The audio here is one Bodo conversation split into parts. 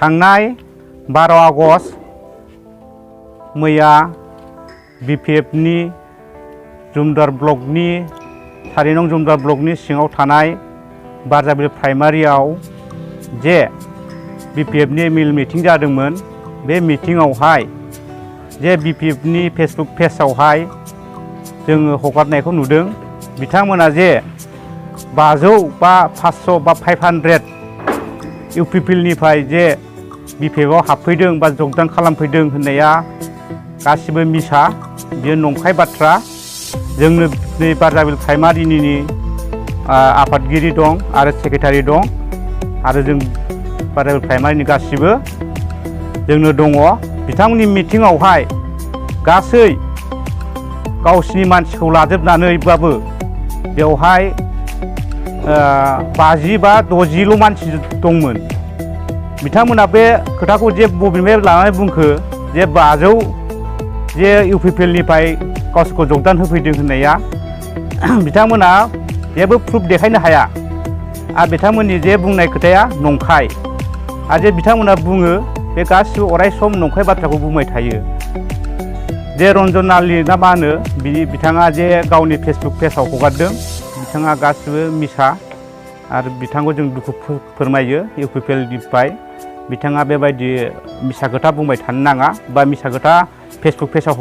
थांनाय 12 आगस्ट मैया BPF नि जुमदार ब्लकनि 4 नं जुमदार ब्लकनि सिङाव थानाय बारजाबिल प्राइमारियाव जे BPF नि मिल मिटिं जादोंमोन। बे मिटिंआवहाय जे BPF नि फेसबुक पेजआवहाय जोङो हगारनायखौ नुदों। बिथांमोना जे 500 बा 500 बा 500 UPL निफ्राय जे BPF आव हाबफैदों बा जगदान खालामफैदों होननाया गासिबो मिसा, बेयो नंखाय बाथ्रा। जोंनो नै बारजाबिल प्राइमारिनि आफादगिरि दं आरो सेक्रेटारि दं आरो जों बारजाबिल प्राइमारिनि गासिबो जोंनो दङ। बिथांमोननि मिटिंआवहाय गासै गावसिनि मानसिखौ लाजोबनानैबाबो बेवहाय 50 बा 60ल' मानसि दंमोन। बिथांमोना बे खोथाखौ जे बबेनिफ्राय लानानै बुंखो जे 500 जे UPL निफ्राय गावसोरखौ जगदान होफैदों होननाया बिथांमोना जेबो प्रुफ देखायनो हाया आरो बिथांमोननि जे बुंनाय खोथाया नंखाय। आरो जे बिथांमोना बुङो बे गासिबो अरायसम नंखाय बाथ्राखौ बुंबाय थायो। जे रन्जनालि ना मा होनो बिथाङा जे गावनि फेसबुक पेजआव हगारदों, बिथाङा गासिबो मिसा आरो बिथांखौ जों दुखु फोरमायो UPL निफ्राय। बिथाङा बेबायदि मिसा खोथा बुंबाय थानो नाङा बा मिसा खोथा फेसबुक पेजआव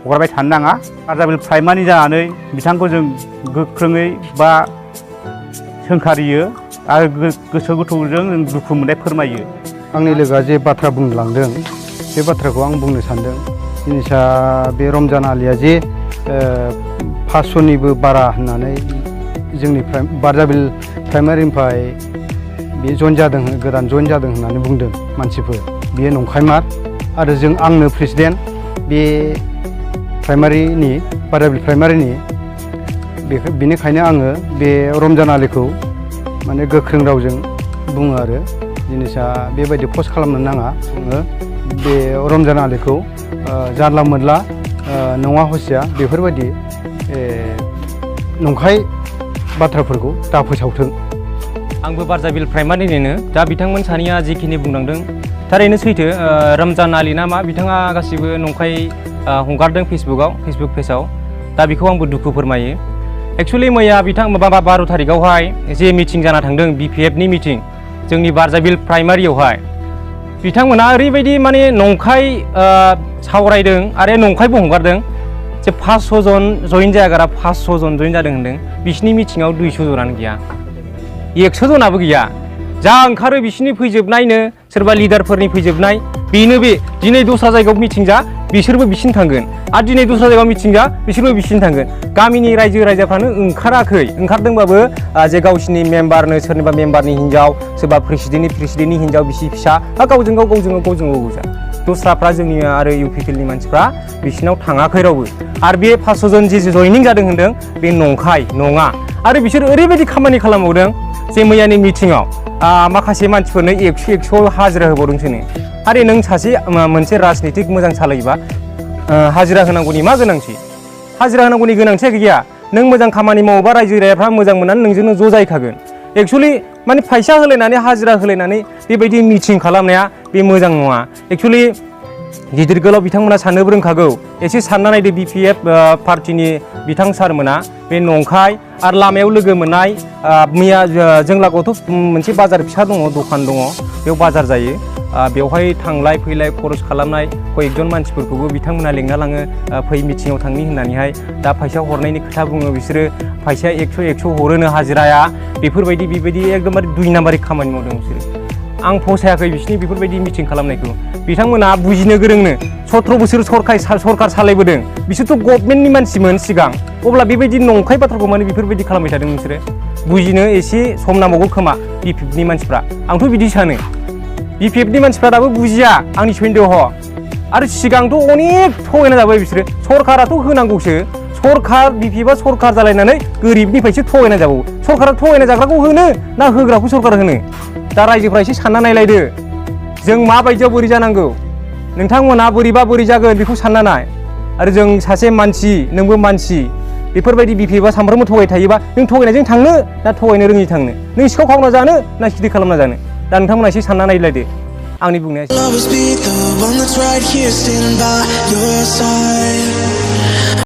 हगारबाय थानो नाङा। बारजाबिल प्राइमारि जानानै बिथांखौ जों गोख्रोङै बा सोंखारियो आरो गोसो गोथौजों जों दुखु मोननाय फोरमायो। आंनि लोगोआ जे बाथ्रा बुंलांदों बे बाथ्राखौ आं बुंनो सानदों। जिनिसा बे रमजान आलिया जे 500निबो बारा होननानै जोंनि बारजाबिल प्राइमारिनिफ्राय बे जइन जादों, गोदान जइन जादों होननानै बुंदों मानसिफोर। बेयो नंखायमार आरो आंनो प्रेसिडेन्ट बे प्राइमारिनि बारजाबिल प्राइमारिनि। बेनिखायनो आङो बे रमजान आलिखौ माने गोख्रों रावजों बुङो आरो जिनिसा बेबायदि पस्ट खालामनो नाङा। जोङो बे रमजान आलिखौ जानला मोनला नङा हसिया बेफोरबायदि नंखाय बाथ्राफोरखौ दा फोसावथों। आंबो बारजाबिल प्राइमारिनिनो। दा बिथांमोन सानैया जिखिनि बुंलांदों थारैनो सैथो। रमजान आलि ना मा बिथाङा गासिबो नंखाय हगारदों फेसबुक पेजआव। दा बेखौ आंबो दुखु फोरमायो। एक्सुवेलि मैया बिथां 12 थारिखआवहाय जे मिटिं जाना थांदों BPF नि मिटिं जोंनि बारजाबिल प्राइमारियावहाय, बिथांमोना ओरैबायदि माने नंखाय सावरायदों आरो नंखायबो हगारदों जे 500 जन जइन जायागारा 500 जन जइन जादों होनदों। बिसिनि मिटिङाव 200 जनानो गैया, 100 जनाबो गैया। जा ओंखारो बिसिनि फैजोबनायनो, सोरबा लिडारफोरनि फैजोबनाय बेनो। बे दिनै दस्रा जायगायाव मिटिं जा बिसोरबो बिसिनि थांगोन आरो दिनै दस्रा जायगायाव मिटिं जा बिसोरबो बिसिनि थांगोन। गामिनि रायजो राजाफ्रानो ओंखाराखै। ओंखारदोंबाबो जे गावसिनि मेम्बारनो, सोरनिबा मेम्बारनि हिनजाव, सोरबा प्रेसिडेन्टनि हिनजाव, बिसि फिसा गावजों गाव गोजा। दस्राफ्रा जोंनि आरो UPL नि मानसिफ्रा बिसिनाव थाङाखै रावबो। आरो बे 500 जन जे जयनिं जादों होनदों बे नंखाय नङा। आरो बिसोर ओरैबायदि खामानि खालामबावदों जे मैयानि मिटिङाव माखासे मानसिफोरनो 100 हाजिरा होबावदोंसोनो। आरो नों सासे मोनसे राजनितिक मोजां सालायोबा हाजिरा होनांगौनि मा गोनांथि? हाजिरा होनांगौनि गोनांथिया गैया। नों मोजां खामानि मावोबा रायजो राजाफ्रा मोजां मोननानै नोंजोंनो ज' जाहैखागोन। एक्सुवेलि माने फैसा होलायनानै हाजिरा होलायनानै बेबायदि मिटिं खालामनाया बे मोजां नङा। एक्सुवेलि गिदिर गोलाव बिथांमोना साननोबो रोंखागौ। एसे सानना नायदो BPF पार्टिनि बिथां सारमोना बे नंखाय आरो लामायाव लोगो मोननाय। मैया जों लागोआवथ' मोनसे बाजार फिसा दङ, दखान दङ, बेयाव बाजार जायो। बेवहाय थांलाय फैलाय खरस खालामनाय कयेकजन मानसिफोरखौबो बिथांमोना लेंना लाङो फै मिटिङाव थांनि होननानैहाय। दा फैसा हरनायनि खोथा बुङो बिसोरो, फैसाया 100 हरोनो हाजिराया। बेफोरबायदि एकदमबारे 2 नाम्बारि खामानि मावदों बिसोरो। आं फसायाखै बिसिनि बेफोरबायदि मिटिं खालामनायखौ। बिथांमोना बुजिनो गोरोंनो 17 बोसोर सरकार सालायबोदों। बिसोरथ' गभर्नमेन्टनि मानसिमोन सिगां। अब्ला बेबायदि नंखाय बाथ्राखौ माने बेफोरबायदि खालामबाय थादों बिसोरो। बुजिनो एसे सम नांबावगौ खोमा BPF नि मानसिफ्रा। आंथ' बिदि सानो। BPF नि मानसिफ्रा दाबो बुजिया आंनि सन्देह। आरो सिगांथ' अनेक थगायना जाबाय बिसोरो। सरकाराथ' होनांगौसो। BPF सरकार जालायनानै गोरिबनिफ्रायसो थगायना जाबावो। सरकारा थगायना जाग्राखौ होनो ना होग्राखौ सरकार होनो? दा रायजोफ्रा एसे सानना नायलायदो जों माबायदियाव बोरै जानांगौ। नोंथांमोना बोरैबा बोरै जागोन बेखौ सानना नाय। आरो जों सासे मानसि, नोंबो मानसि। बेफोरबायदि BPF सामफ्रामबो थगाय थायोबा नों थगायनायजों थांनो ना थगायनो रोङि थांनो? नों सिखाव खावना जानो ना सिधि खालामना जानो? दा नोंथांमोना एसे सानना नायलायदो। आंनि बुंनाया I'll always be the one that's right here standing by your side.